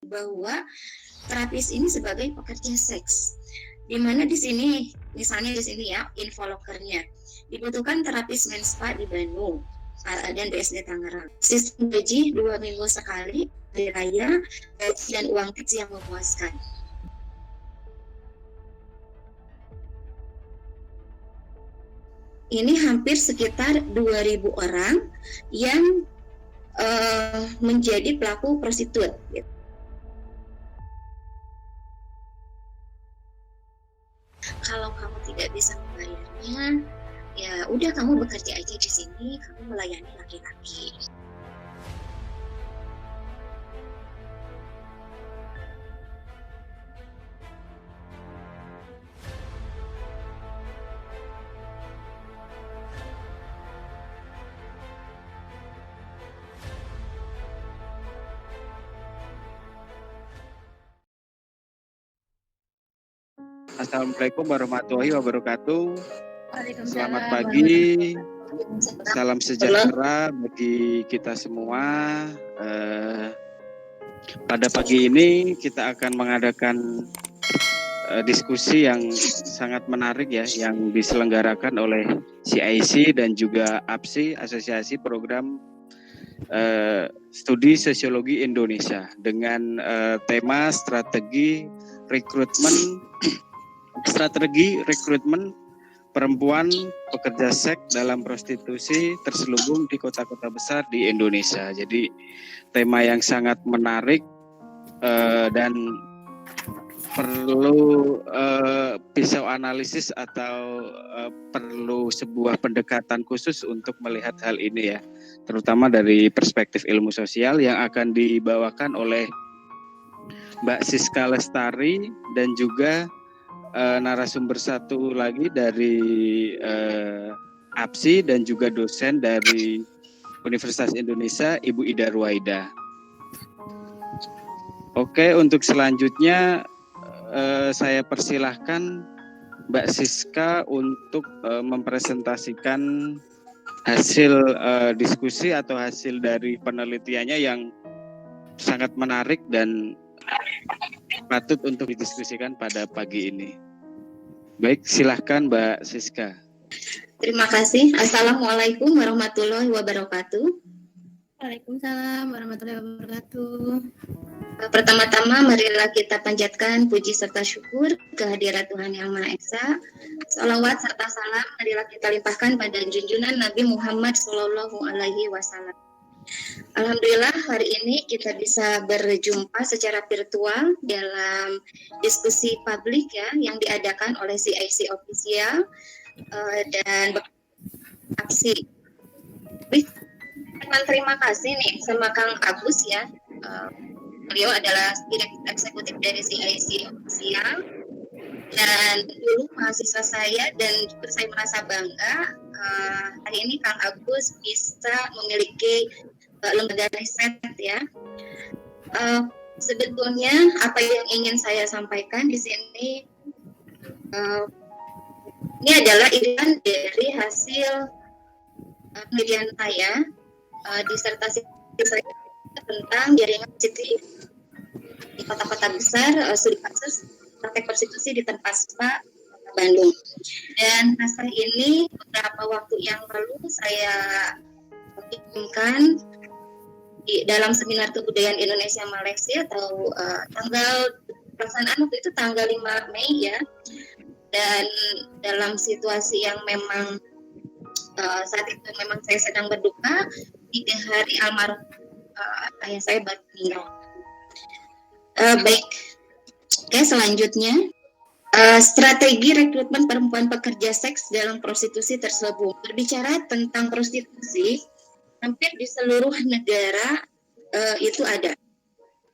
bahwa terapis ini sebagai pekerja seks. Di mana di sini, misalnya di sini ya, infolokernya dibutuhkan terapis menspa di Bandung dan BSD Tangerang. Sistem gaji 2 minggu sekali, hari raya, gaji dan uang tips yang memuaskan. Ini hampir sekitar 2.000 orang yang menjadi pelaku prostitut. Kalau kamu tidak bisa membayarnya, ya udah kamu bekerja aja di sini, kamu melayani laki-laki. Assalamualaikum warahmatullahi wabarakatuh. Selamat pagi, salam sejahtera bagi kita semua. Pada pagi ini kita akan mengadakan diskusi yang sangat menarik ya, yang diselenggarakan oleh CIC dan juga APSI, Asosiasi Program Studi Sosiologi Indonesia, dengan tema strategi rekrutmen perempuan pekerja seks dalam prostitusi terselubung di kota-kota besar di Indonesia. Jadi tema yang sangat menarik dan perlu pisau analisis atau perlu sebuah pendekatan khusus untuk melihat hal ini ya, terutama dari perspektif ilmu sosial yang akan dibawakan oleh Mbak Siska Lestari dan juga narasumber satu lagi dari APSI dan juga dosen dari Universitas Indonesia, Ibu Ida Ruwaida. Oke, untuk selanjutnya saya persilahkan Mbak Siska untuk mempresentasikan hasil diskusi atau hasil dari penelitiannya yang sangat menarik dan patut untuk didiskusikan pada pagi ini. Baik, silahkan Mbak Siska. Terima kasih. Assalamualaikum warahmatullahi wabarakatuh. Waalaikumsalam warahmatullahi wabarakatuh. Pertama-tama marilah kita panjatkan puji serta syukur kehadirat Tuhan Yang Maha Esa. Salawat serta salam marilah kita limpahkan pada junjungan Nabi Muhammad SAW. Alhamdulillah hari ini kita bisa berjumpa secara virtual dalam diskusi publik ya yang diadakan oleh CIC Official dan APSI. Terima kasih nih sama Kang Agus ya. Beliau adalah direktur eksekutif dari CIC Official dan dulu mahasiswa saya, dan juga saya merasa bangga hari ini Kang Agus bisa memiliki lembaga riset ya. Sebetulnya apa yang ingin saya sampaikan di sini ini adalah irisan dari hasil penelitian saya, disertasi saya tentang jaringan prostitusi di kota-kota besar, studi kasus praktek prostitusi di tempat spa Bandung. Dan hasil ini beberapa waktu yang lalu saya kirimkan di dalam seminar kebudayaan Indonesia Malaysia atau tanggal pelaksanaan waktu itu tanggal 5 Mei ya. Dan dalam situasi yang memang saat itu memang saya sedang berduka, 3 hari almarhum ayah saya baru meninggal. Baik, oke, selanjutnya strategi rekrutmen perempuan pekerja seks dalam prostitusi terselubung. Berbicara tentang prostitusi, hampir di seluruh negara itu ada.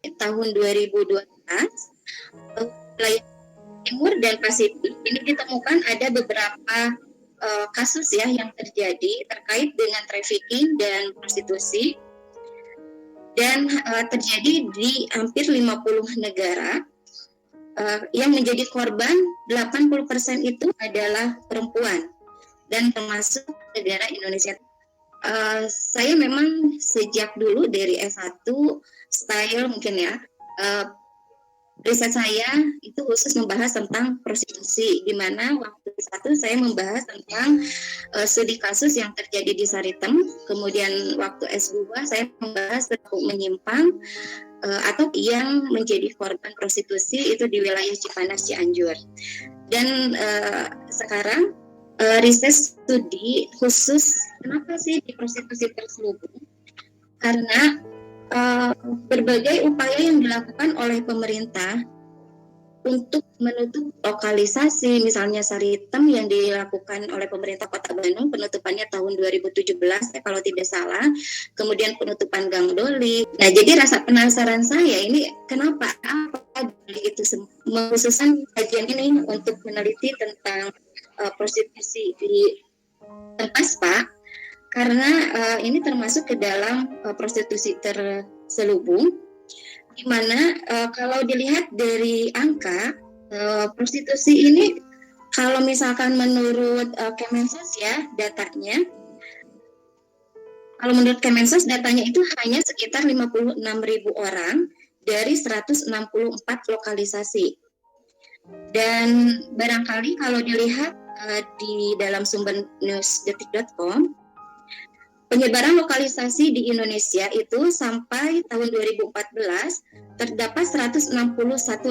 Tahun 2012, wilayah Timur dan Pasifik ini ditemukan ada beberapa kasus ya yang terjadi terkait dengan trafficking dan prostitusi, dan terjadi di hampir 50 negara. Yang menjadi korban 80% itu adalah perempuan dan termasuk negara Indonesia. Saya memang sejak dulu dari S1 style mungkin ya, riset saya itu khusus membahas tentang prostitusi, di mana waktu satu saya membahas tentang studi kasus yang terjadi di Saritem, kemudian waktu S2 saya membahas tentang menyimpang atau yang menjadi korban prostitusi itu di wilayah Cipanas, Cianjur. Dan sekarang riset studi khusus kenapa sih di prostitusi terselubung? Karena berbagai upaya yang dilakukan oleh pemerintah untuk menutup lokalisasi, misalnya Saritem yang dilakukan oleh pemerintah Kota Bandung, penutupannya tahun 2017 kalau tidak salah, kemudian penutupan Gang Doli. Nah, jadi rasa penasaran saya ini kenapa apa itu mengkhususkan kajian ini untuk meneliti tentang prostitusi di Tempas, Pak. Karena ini termasuk ke dalam prostitusi terselubung, di mana kalau dilihat dari angka prostitusi ini, kalau misalkan menurut Kemensos ya datanya, kalau menurut Kemensos datanya itu hanya sekitar 56.000 orang dari 164 lokalisasi. Dan barangkali kalau dilihat di dalam sumber newsdetik.com, penyebaran lokalisasi di Indonesia itu sampai tahun 2014 terdapat 161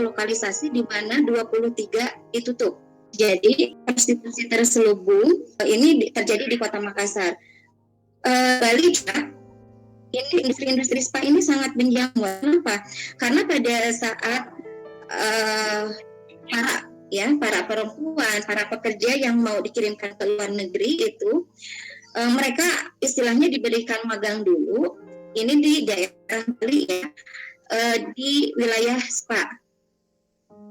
lokalisasi di mana 23 ditutup. Jadi prostitusi terselubung ini terjadi di Kota Makassar. Bali juga, ini industri spa ini sangat menjamur. Kenapa? Karena pada saat para perempuan, para pekerja yang mau dikirimkan ke luar negeri itu mereka istilahnya diberikan magang dulu, ini di daerah Bali ya, di wilayah spa,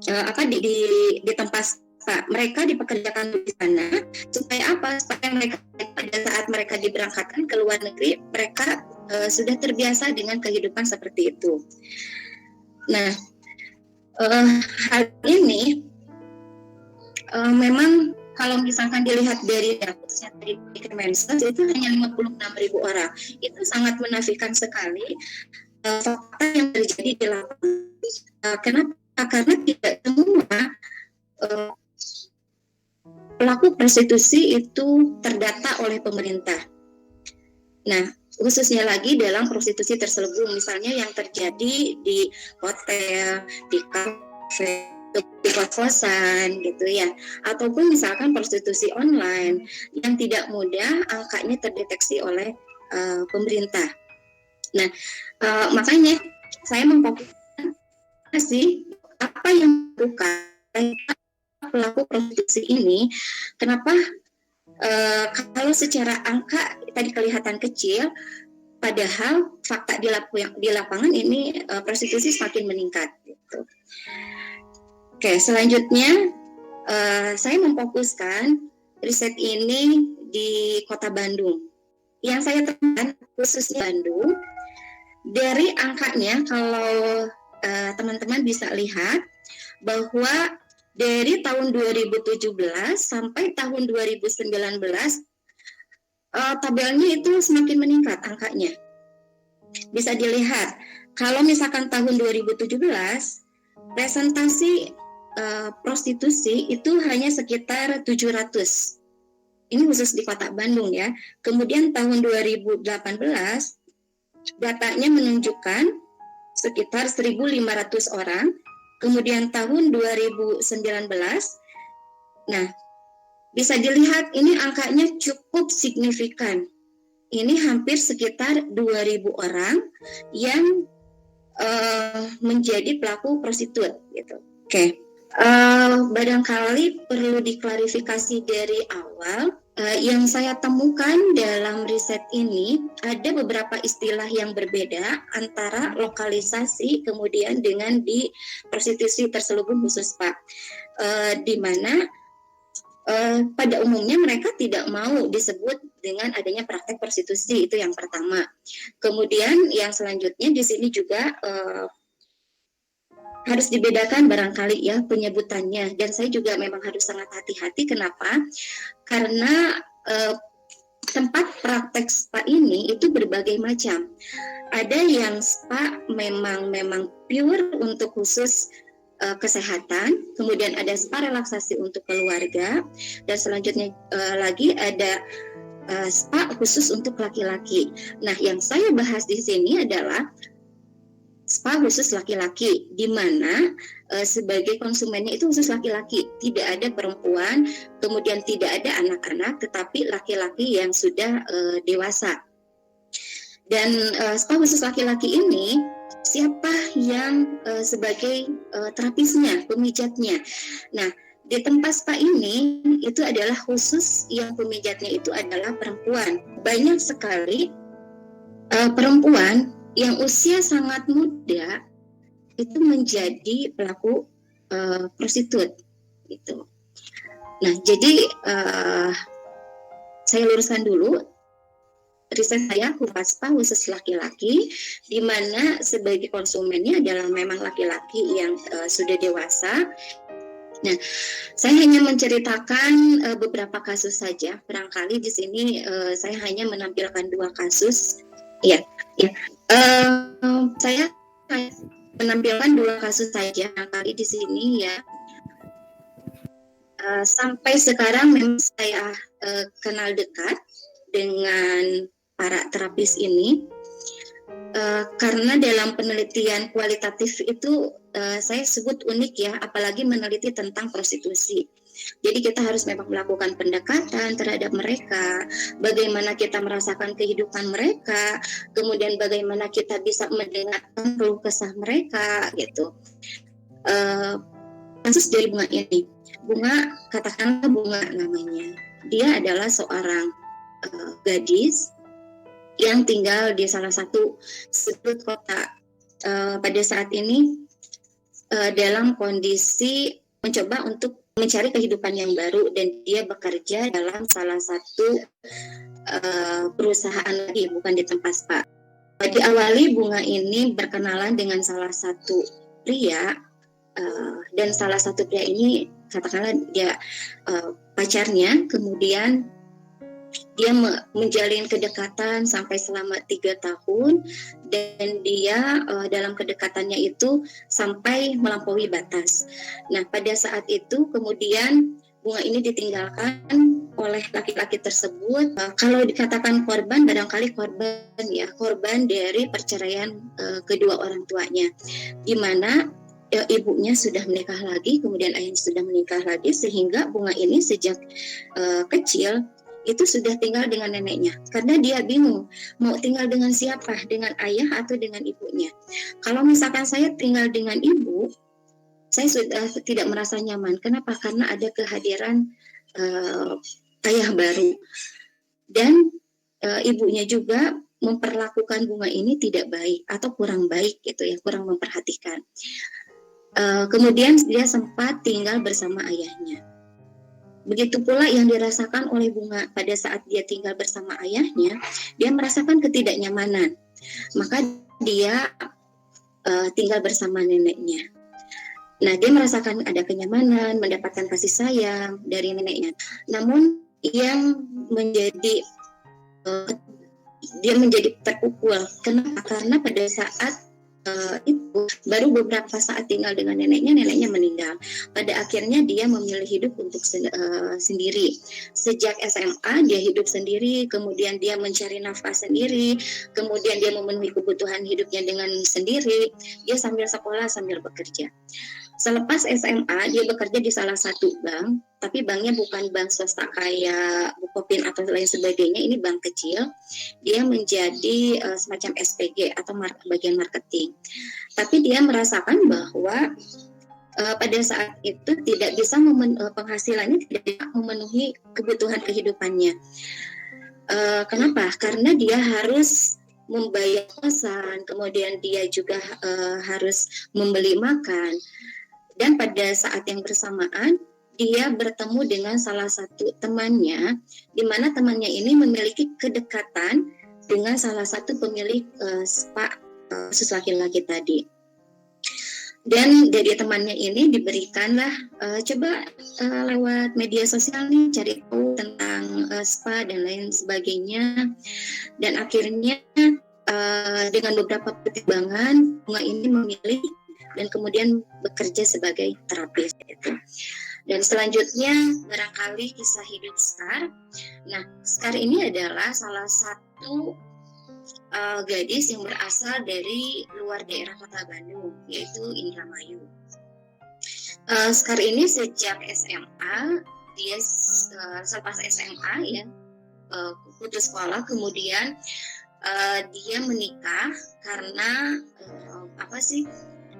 di tempat spa. Mereka dipekerjakan di sana supaya apa? Supaya mereka pada saat mereka diberangkatkan ke luar negeri, mereka sudah terbiasa dengan kehidupan seperti itu. Nah, hal ini memang kalau misalkan dilihat dari data dari Kemensos itu hanya 56.000 orang. Itu sangat menafikan sekali fakta yang terjadi di lapangan. Kenapa? Karena tidak semua pelaku prostitusi itu terdata oleh pemerintah. Nah, khususnya lagi dalam prostitusi terselubung, misalnya yang terjadi di hotel, di kafe, di kos-kosan gitu ya, ataupun misalkan prostitusi online yang tidak mudah angkanya terdeteksi oleh pemerintah. Nah, makanya saya memfokuskan sih apa yang dilakukan pelaku prostitusi ini. Kenapa kalau secara angka tadi kelihatan kecil, padahal fakta di lapangan ini prostitusi semakin meningkat gitu. Oke, selanjutnya saya memfokuskan riset ini di Kota Bandung. Yang saya temukan khususnya Bandung, dari angkanya kalau teman-teman bisa lihat bahwa dari tahun 2017 sampai tahun 2019 tabelnya itu semakin meningkat angkanya. Bisa dilihat, kalau misalkan tahun 2017 presentasi prostitusi itu hanya sekitar 700. Ini khusus di Kota Bandung ya. Kemudian tahun 2018 datanya menunjukkan sekitar 1.500 orang. Kemudian tahun 2019, nah bisa dilihat ini angkanya cukup signifikan. Ini hampir sekitar 2.000 orang yang menjadi pelaku prostitut gitu. Oke. Barangkali perlu diklarifikasi dari awal. Yang saya temukan dalam riset ini ada beberapa istilah yang berbeda antara lokalisasi kemudian dengan di prostitusi terselubung khusus Pak, di mana pada umumnya mereka tidak mau disebut dengan adanya praktek prostitusi, itu yang pertama. Kemudian yang selanjutnya di sini juga harus dibedakan barangkali ya penyebutannya, dan saya juga memang harus sangat hati-hati. Kenapa? Karena tempat praktek spa ini itu berbagai macam. Ada yang spa memang pure untuk khusus kesehatan, kemudian ada spa relaksasi untuk keluarga, dan selanjutnya lagi ada spa khusus untuk laki-laki. Nah, yang saya bahas di sini adalah spa khusus laki-laki, di mana sebagai konsumennya itu khusus laki-laki, tidak ada perempuan, kemudian tidak ada anak-anak, tetapi laki-laki yang sudah dewasa. Dan spa khusus laki-laki ini, siapa yang sebagai terapisnya, pemijatnya. Nah, di tempat spa ini itu adalah khusus yang pemijatnya itu adalah perempuan. Banyak sekali perempuan yang usia sangat muda itu menjadi pelaku prostitut gitu. Nah, jadi saya luruskan dulu, riset saya spa khusus laki-laki, di mana sebagai konsumennya adalah memang laki-laki yang sudah dewasa. Nah, saya hanya menceritakan beberapa kasus saja. Barangkali di sini saya hanya menampilkan 2 kasus. Ya. Saya menampilkan 2 kasus saja. Kali di sini ya. Sampai sekarang memang saya kenal dekat dengan para terapis ini, karena dalam penelitian kualitatif itu saya sebut unik ya, apalagi meneliti tentang prostitusi. Jadi kita harus memang melakukan pendekatan terhadap mereka, bagaimana kita merasakan kehidupan mereka, kemudian bagaimana kita bisa mendengarkan keluh kesah mereka gitu. Kasus dari Bunga ini, Bunga, katakanlah Bunga namanya, dia adalah seorang gadis yang tinggal di salah satu sudut kota pada saat ini dalam kondisi mencoba untuk mencari kehidupan yang baru, dan dia bekerja dalam salah satu perusahaan lagi, bukan di tempat spa. Diawali Bunga ini berkenalan dengan salah satu pria, dan salah satu pria ini katakanlah dia pacarnya, kemudian dia menjalin kedekatan sampai selama 3 tahun, dan dia dalam kedekatannya itu sampai melampaui batas. Nah, pada saat itu kemudian Bunga ini ditinggalkan oleh laki-laki tersebut. Kalau dikatakan korban, barangkali korban dari perceraian kedua orang tuanya, di mana ibunya sudah menikah lagi, kemudian ayahnya sudah menikah lagi, sehingga Bunga ini sejak kecil itu sudah tinggal dengan neneknya, karena dia bingung mau tinggal dengan siapa, dengan ayah atau dengan ibunya. Kalau misalkan saya tinggal dengan ibu, saya sudah tidak merasa nyaman. Kenapa? Karena ada kehadiran ayah baru, dan ibunya juga memperlakukan Bunga ini tidak baik atau kurang baik gitu ya, kurang memperhatikan. Kemudian dia sempat tinggal bersama ayahnya. Begitu pula yang dirasakan oleh Bunga pada saat dia tinggal bersama ayahnya, dia merasakan ketidaknyamanan. Maka dia tinggal bersama neneknya. Nah, dia merasakan ada kenyamanan, mendapatkan kasih sayang dari neneknya. Namun yang menjadi dia menjadi terpukul. Kenapa? Karena pada saat itu baru beberapa saat tinggal dengan neneknya meninggal. Pada akhirnya dia memilih hidup untuk sendiri. Sejak SMA dia hidup sendiri, kemudian dia mencari nafkah sendiri, kemudian dia memenuhi kebutuhan hidupnya dengan sendiri. Dia sambil sekolah sambil bekerja. Selepas SMA dia bekerja di salah satu bank, tapi banknya bukan bank swasta kayak Bukopin atau lain sebagainya, ini bank kecil. Dia menjadi semacam SPG atau bagian marketing. Tapi dia merasakan bahwa pada saat itu tidak bisa penghasilannya tidak bisa memenuhi kebutuhan kehidupannya. Kenapa? Karena dia harus membayar kosan, kemudian dia juga harus membeli makan. Dan pada saat yang bersamaan dia bertemu dengan salah satu temannya, di mana temannya ini memiliki kedekatan dengan salah satu pemilik spa khusus laki-laki tadi. Dan dari temannya ini diberikanlah coba lewat media sosial nih cari tahu tentang spa dan lain sebagainya. Dan akhirnya dengan beberapa pertimbangan bunga ini memilih dan kemudian bekerja sebagai terapis gitu. Dan selanjutnya barangkali kisah hidup Sekar. Nah, Sekar ini adalah salah satu gadis yang berasal dari luar daerah Kota Bandung, yaitu Indramayu. Sekar ini sejak SMA, dia selepas SMA ya putus sekolah, kemudian dia menikah karena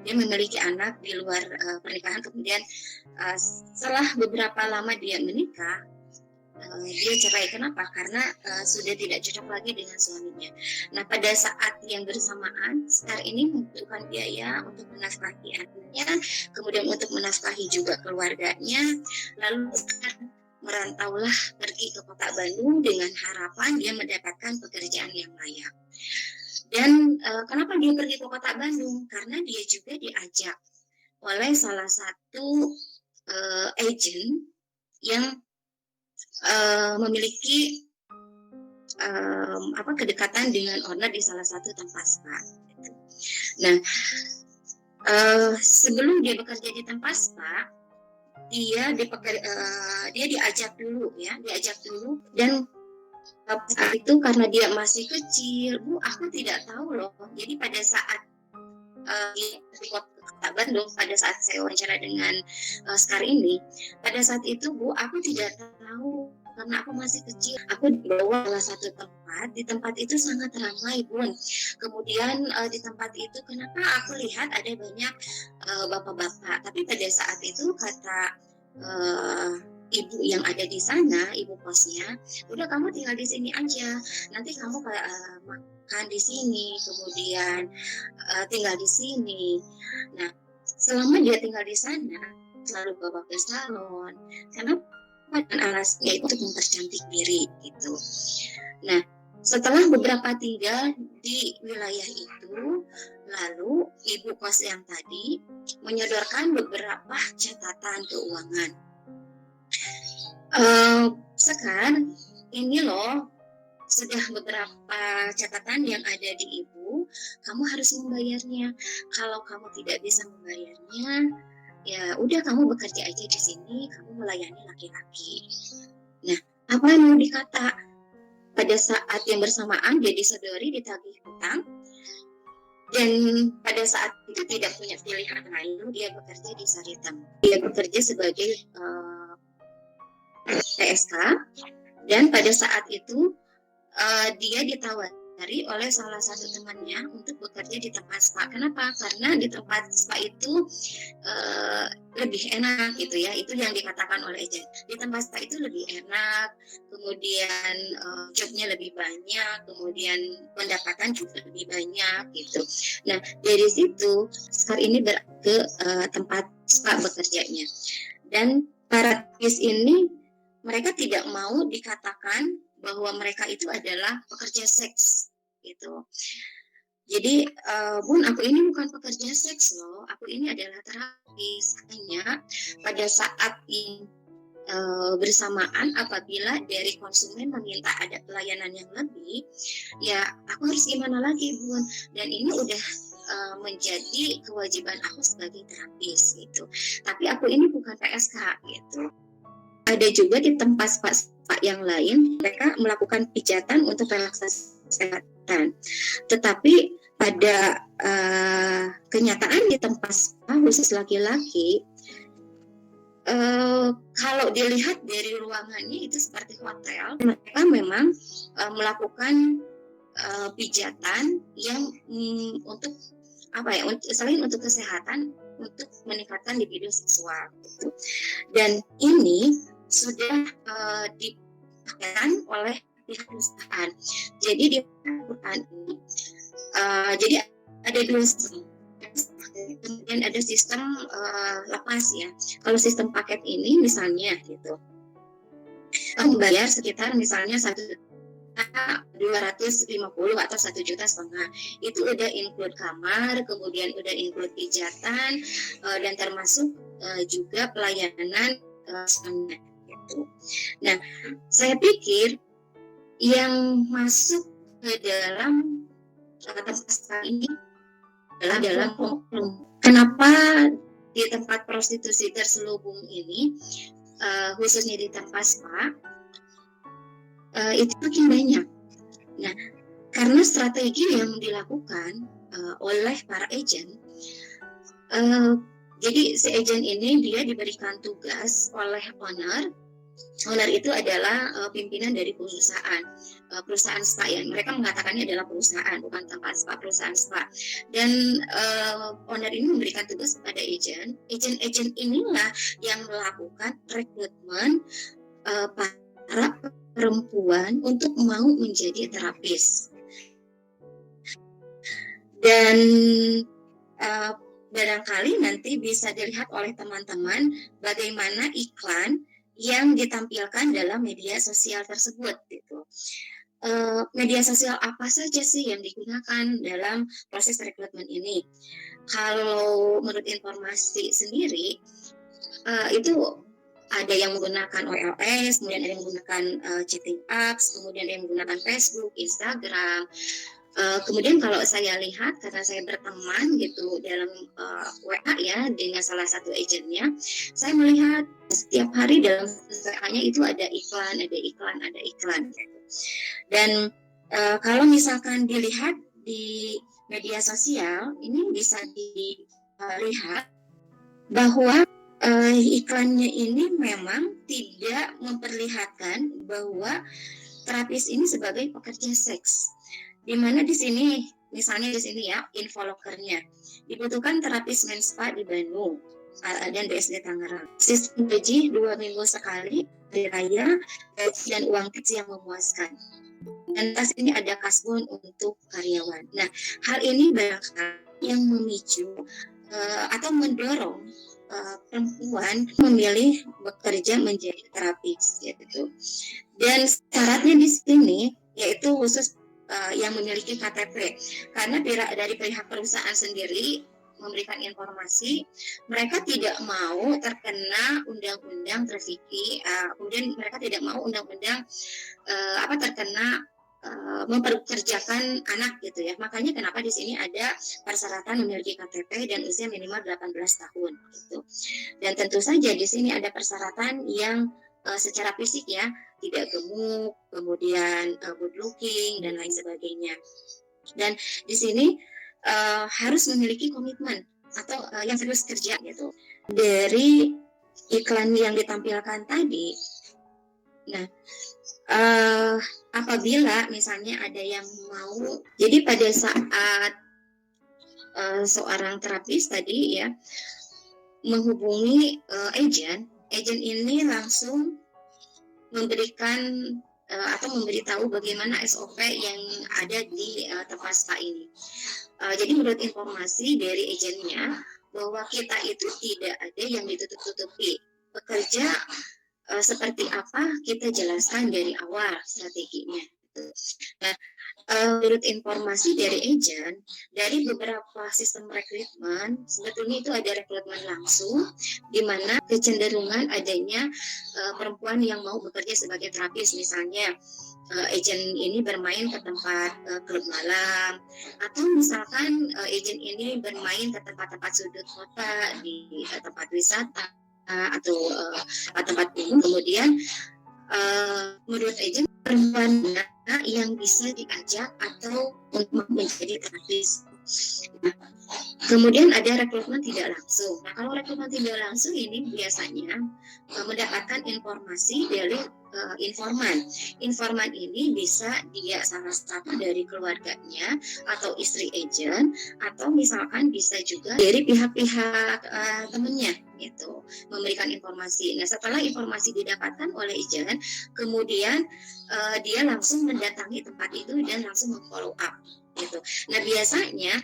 dia memiliki anak di luar pernikahan. Kemudian setelah beberapa lama dia menikah, dia cerai. Kenapa? Karena sudah tidak cocok lagi dengan suaminya. Nah, pada saat yang bersamaan, Sekar ini membutuhkan biaya untuk menafkahi anaknya, kemudian untuk menafkahi juga keluarganya. Lalu Sekar merantaulah pergi ke Kota Bandung dengan harapan dia mendapatkan pekerjaan yang layak. Dan kenapa dia pergi ke Kota Bandung? Karena dia juga diajak oleh salah satu agent yang memiliki kedekatan dengan owner di salah satu tempat spa. Nah, sebelum dia bekerja di tempat spa, dia diajak dulu dan saat itu karena dia masih kecil, Bu, aku tidak tahu loh. Jadi pada saat di Kota Bandung, pada saat saya wawancara dengan Sekar ini, pada saat itu, Bu, aku tidak tahu karena aku masih kecil. Aku dibawa salah satu tempat, di tempat itu sangat ramai, Bun. Kemudian di tempat itu, kenapa aku lihat ada banyak bapak-bapak. Tapi pada saat itu kata ibu yang ada di sana, ibu kosnya, udah kamu tinggal di sini aja, nanti kamu makan di sini, kemudian tinggal di sini. Nah, selama dia tinggal di sana, selalu bawa ke salon, karena dan alasnya itu untuk mempercantik diri gitu. Nah, setelah beberapa tinggal di wilayah itu, lalu ibu kos yang tadi menyodorkan beberapa catatan keuangan. Sekar, ini loh sudah beberapa catatan yang ada di ibu, kamu harus membayarnya. Kalau kamu tidak bisa membayarnya, ya udah kamu bekerja aja di sini, kamu melayani laki-laki. Nah, apa yang mau dikata? Pada saat yang bersamaan dia disodori, ditagih hutang, dan pada saat itu tidak punya pilihan lain, dia bekerja di Saritem. Dia bekerja sebagai PSK, dan pada saat itu dia ditawari oleh salah satu temannya untuk bekerja di tempat spa. Kenapa? Karena di tempat spa itu lebih enak gitu ya. Itu yang dikatakan oleh agent. Di tempat spa itu lebih enak, kemudian jobnya lebih banyak, kemudian pendapatan juga lebih banyak gitu. Nah, dari situ Sekar ini ke tempat spa bekerjanya. Dan para artis ini mereka tidak mau dikatakan bahwa mereka itu adalah pekerja seks gitu. Jadi, Bun, aku ini bukan pekerja seks loh, aku ini adalah terapis. Hanya pada saat ini bersamaan apabila dari konsumen meminta ada pelayanan yang lebih, ya aku harus gimana lagi, Bun? Dan ini udah menjadi kewajiban aku sebagai terapis gitu. Tapi aku ini bukan PSK gitu. Ada juga di tempat spa yang lain mereka melakukan pijatan untuk relaksasi kesehatan. Tetapi pada kenyataan di tempat spa khusus laki-laki, kalau dilihat dari ruangannya itu seperti hotel, mereka memang melakukan pijatan yang untuk selain untuk kesehatan, untuk meningkatkan libido seksual gitu. Dan ini sudah dipakai oleh pihak perusahaan. Jadi di perusahaan ini, jadi ada dua sistem. Kemudian ada sistem lepas ya. Kalau sistem paket ini misalnya gitu, kamu bayar sekitar misalnya 1.250 atau 1,5 juta, itu udah include kamar, kemudian udah include pijatan, dan termasuk juga pelayanan standar gitu. Nah, saya pikir yang masuk ke dalam tempat spa ini adalah dalam oknum. Kenapa di tempat prostitusi terselubung ini, khususnya di tempat spa, itu makin banyak. Nah, karena strategi yang dilakukan oleh para agen, jadi si agen ini dia diberikan tugas oleh owner. Owner itu adalah pimpinan dari perusahaan spa yang mereka mengatakannya adalah perusahaan, bukan tempat spa, perusahaan spa. Dan owner ini memberikan tugas kepada agen. Agen inilah yang melakukan rekrutmen para perempuan untuk mau menjadi terapis. Dan barangkali nanti bisa dilihat oleh teman-teman bagaimana iklan yang ditampilkan dalam media sosial tersebut gitu. Media sosial apa saja sih yang digunakan dalam proses rekrutmen ini? Kalau menurut informasi sendiri itu ada yang menggunakan OLS, kemudian ada yang menggunakan chatting apps, kemudian ada yang menggunakan Facebook, Instagram. Kemudian kalau saya lihat, karena saya berteman gitu dalam WA ya dengan salah satu agennya, saya melihat setiap hari dalam WA-nya itu ada iklan. Gitu. Dan kalau misalkan dilihat di media sosial, ini bisa dilihat bahwa iklannya ini memang tidak memperlihatkan bahwa terapis ini sebagai pekerja seks. Di mana di sini, misalnya di sini ya, infolokernya dibutuhkan terapis men spa di Bandung dan BSD Tangerang. Sistem gaji 2 minggu sekali, hari raya, gaji dan uang tips yang memuaskan. Dan tas ini ada kasbon untuk karyawan. Nah, hal ini barangkali yang memicu atau mendorong perempuan memilih bekerja menjadi terapis, gitu. Dan syaratnya di sini yaitu khusus yang memiliki KTP, karena dari pihak perusahaan sendiri memberikan informasi mereka tidak mau terkena undang-undang trafficking, kemudian mereka tidak mau undang-undang terkena memperkerjakan anak gitu ya. Makanya kenapa di sini ada persyaratan memiliki KTP dan usia minimal 18 tahun gitu. Dan tentu saja di sini ada persyaratan yang secara fisik ya, tidak gemuk, kemudian good looking dan lain sebagainya. Dan di sini harus memiliki komitmen atau yang serius kerja gitu. Dari iklan yang ditampilkan tadi, nah apabila misalnya ada yang mau, jadi pada saat seorang terapis tadi ya menghubungi agen ini langsung memberikan atau memberitahu bagaimana SOP yang ada di tempat spa ini. Jadi menurut informasi dari agennya bahwa kita itu tidak ada yang ditutup-tutupi. Bekerja seperti apa kita jelaskan dari awal strateginya. Nah, menurut informasi dari agen, dari beberapa sistem rekrutmen, sebetulnya itu ada rekrutmen langsung, di mana kecenderungan adanya perempuan yang mau bekerja sebagai terapis, misalnya agen ini bermain ke tempat klub malam, atau misalkan agen ini bermain ke tempat-tempat sudut kota, di tempat wisata, atau tempat umum. Kemudian menurut agen perempuan yang bisa diajak atau untuk menjadi terapis. Nah, kemudian ada rekrutmen tidak langsung. Nah, kalau rekrutmen tidak langsung ini biasanya mendapatkan informasi dari informan. Informan ini bisa dia salah satu dari keluarganya atau istri agen, atau misalkan bisa juga dari pihak-pihak temannya gitu, memberikan informasi. Nah, setelah informasi didapatkan oleh agen, kemudian dia langsung mendatangi tempat itu dan langsung memfollow up gitu. Nah, biasanya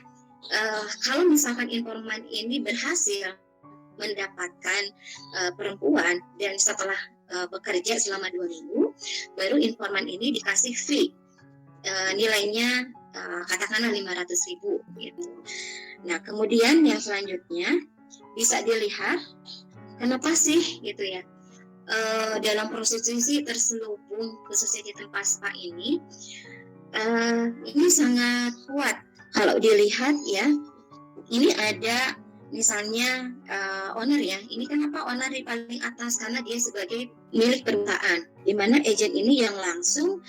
kalau misalkan informan ini berhasil mendapatkan perempuan dan setelah bekerja selama 2 minggu, baru informan ini dikasih fee, nilainya katakanlah 500.000 gitu. Nah, kemudian yang selanjutnya bisa dilihat kenapa sih gitu ya, dalam prostitusi terselubung khususnya di tempat spa ini sangat kuat Kalau dilihat ya, ini ada misalnya owner ya, ini kenapa owner di paling atas, karena dia sebagai milik perusahaan, di mana agent ini yang langsung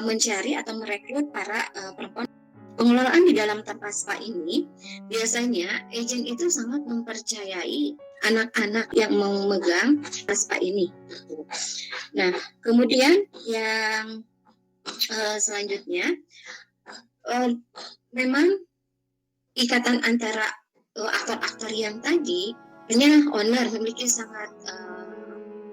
mencari atau merekrut para perempuan. Pengelolaan di dalam tempat spa ini biasanya agent itu sangat mempercayai anak-anak yang mau memegang spa ini. Nah, kemudian yang selanjutnya memang ikatan antara aktor-aktor yang tadi, hanya owner memiliki sangat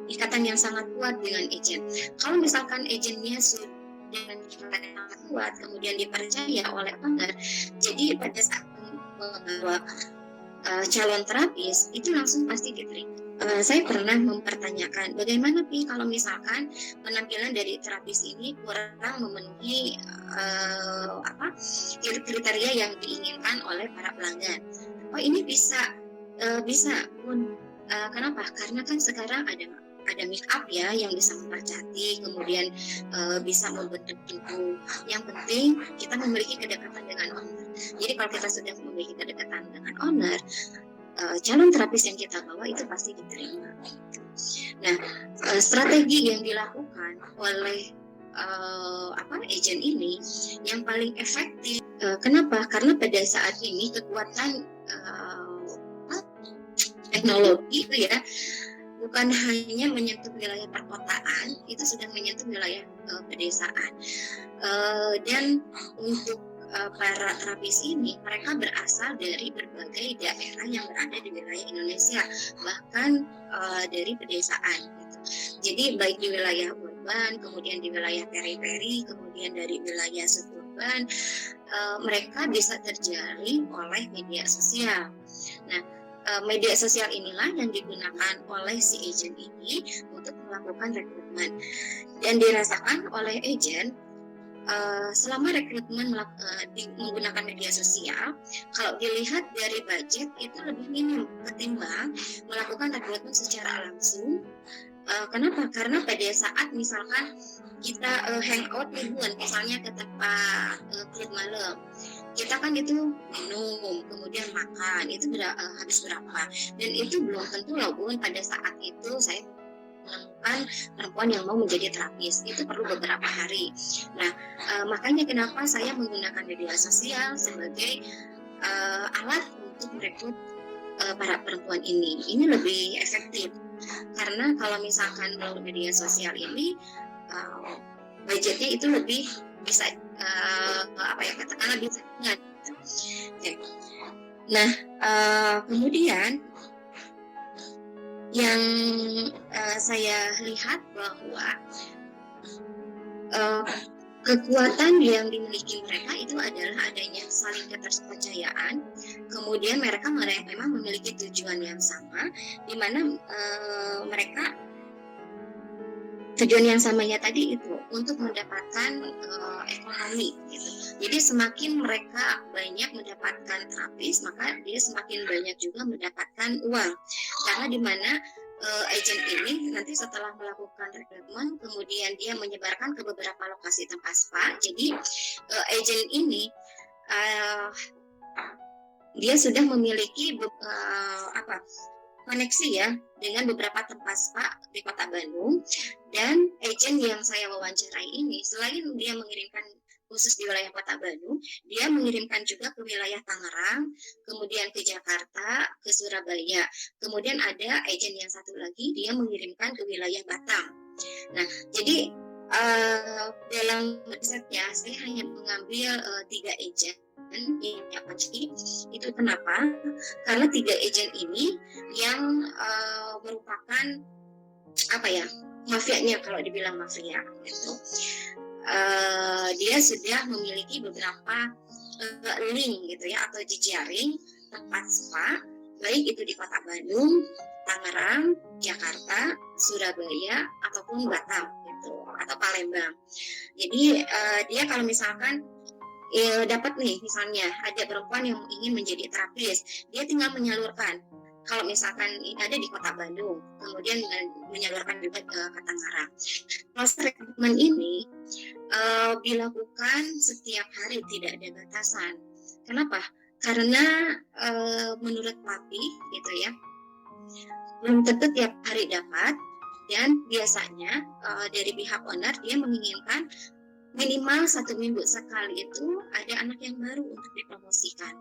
ikatan yang sangat kuat dengan agent. Kalau misalkan agentnya sudah dengan ikatan yang sangat kuat, kemudian dipercaya oleh owner, jadi pada saat membawa calon terapis itu langsung pasti diterima. Saya pernah mempertanyakan bagaimana kalau misalkan penampilan dari terapis ini kurang memenuhi kriteria yang diinginkan oleh para pelanggan. Oh, ini bisa pun. Kenapa? Karena kan sekarang ada make up ya yang bisa mempercantik, kemudian bisa membentuk tubuh. Yang penting kita memiliki kedekatan dengan owner. Jadi kalau kita sudah memiliki kedekatan dengan owner, calon terapis yang kita bawa itu pasti diterima. Nah, strategi yang dilakukan oleh agent ini yang paling efektif. Kenapa? Karena pada saat ini kekuatan teknologi itu ya bukan hanya menyentuh wilayah perkotaan, itu sudah menyentuh wilayah pedesaan. Dan untuk para terapis ini, mereka berasal dari berbagai daerah yang berada di wilayah Indonesia, bahkan dari pedesaan. Gitu. Jadi baik di wilayah urban, kemudian di wilayah periferi, kemudian dari wilayah suburban, mereka bisa terjaring oleh media sosial. Nah, media sosial inilah yang digunakan oleh si agent ini untuk melakukan rekrutmen dan dirasakan oleh agent selama rekrutmen menggunakan media sosial. Kalau dilihat dari budget itu lebih minim ketimbang melakukan rekrutmen secara langsung. Kenapa? Karena pada saat misalkan kita hangout liburan misalnya ke tempat klub malam, kita kan itu minum, kemudian makan, itu habis berapa, dan itu belum tentu loh Bun, pada saat itu saya menemukan perempuan yang mau menjadi terapis, itu perlu beberapa hari. Nah, makanya kenapa saya menggunakan media sosial sebagai alat untuk merekrut para perempuan ini lebih efektif. Karena kalau misalkan melalui media sosial ini budgetnya itu lebih bisa katakanlah bisa ingat. Okay. Nah, kemudian yang saya lihat bahwa kekuatan yang dimiliki mereka itu adalah adanya saling keterpercayaan, kemudian mereka memang memiliki tujuan yang sama, di mana mereka tujuan yang samanya tadi itu untuk mendapatkan ekonomi gitu. Jadi semakin mereka banyak mendapatkan terapis, maka dia semakin banyak juga mendapatkan uang, karena di mana agent ini nanti setelah melakukan rekrutmen, kemudian dia menyebarkan ke beberapa lokasi tempat spa. Jadi agent ini dia sudah memiliki koneksi ya dengan beberapa tempat spa di Kota Bandung. Dan agent yang saya wawancarai ini, selain dia mengirimkan khusus di wilayah Kota Bandung, dia mengirimkan juga ke wilayah Tangerang, kemudian ke Jakarta, ke Surabaya. Kemudian ada agent yang satu lagi, dia mengirimkan ke wilayah Batam. Nah, jadi dalam risetnya saya hanya mengambil 3 agent yang pasti. Itu kenapa? Karena 3 agent ini yang merupakan mafianya, kalau dibilang mafia gitu. Dia sudah memiliki beberapa link gitu ya, atau jejaring tempat spa, baik itu di Kota Bandung, Tangerang, Jakarta, Surabaya, ataupun Batam gitu, atau Palembang. Jadi dia kalau misalkan dapat nih, misalnya ada perempuan yang ingin menjadi terapis, dia tinggal menyalurkan. Kalau misalkan ada di Kota Bandung, kemudian menyalurkan juga ke Tangerang. Proses rekrutmen ini dilakukan setiap hari, tidak ada batasan. Kenapa? Karena menurut papi gitu ya, belum tentu tiap hari dapat, dan biasanya dari pihak owner dia menginginkan minimal 1 minggu sekali itu ada anak yang baru untuk dipromosikan.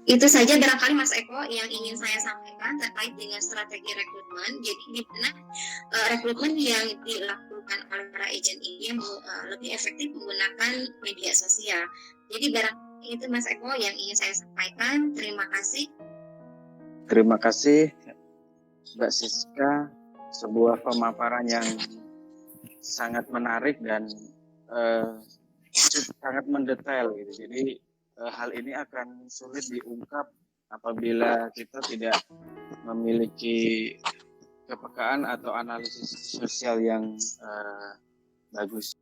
Itu saja barangkali Mas Eko yang ingin saya sampaikan terkait dengan strategi rekrutmen. Jadi di mana rekrutmen yang dilakukan oleh para agent ini lebih efektif menggunakan media sosial. Jadi barangkali itu Mas Eko yang ingin saya sampaikan. Terima kasih. Terima kasih Mbak Siska, sebuah pemaparan yang sangat menarik dan sangat mendetail gitu. Jadi hal ini akan sulit diungkap apabila kita tidak memiliki kepekaan atau analisis sosial yang bagus.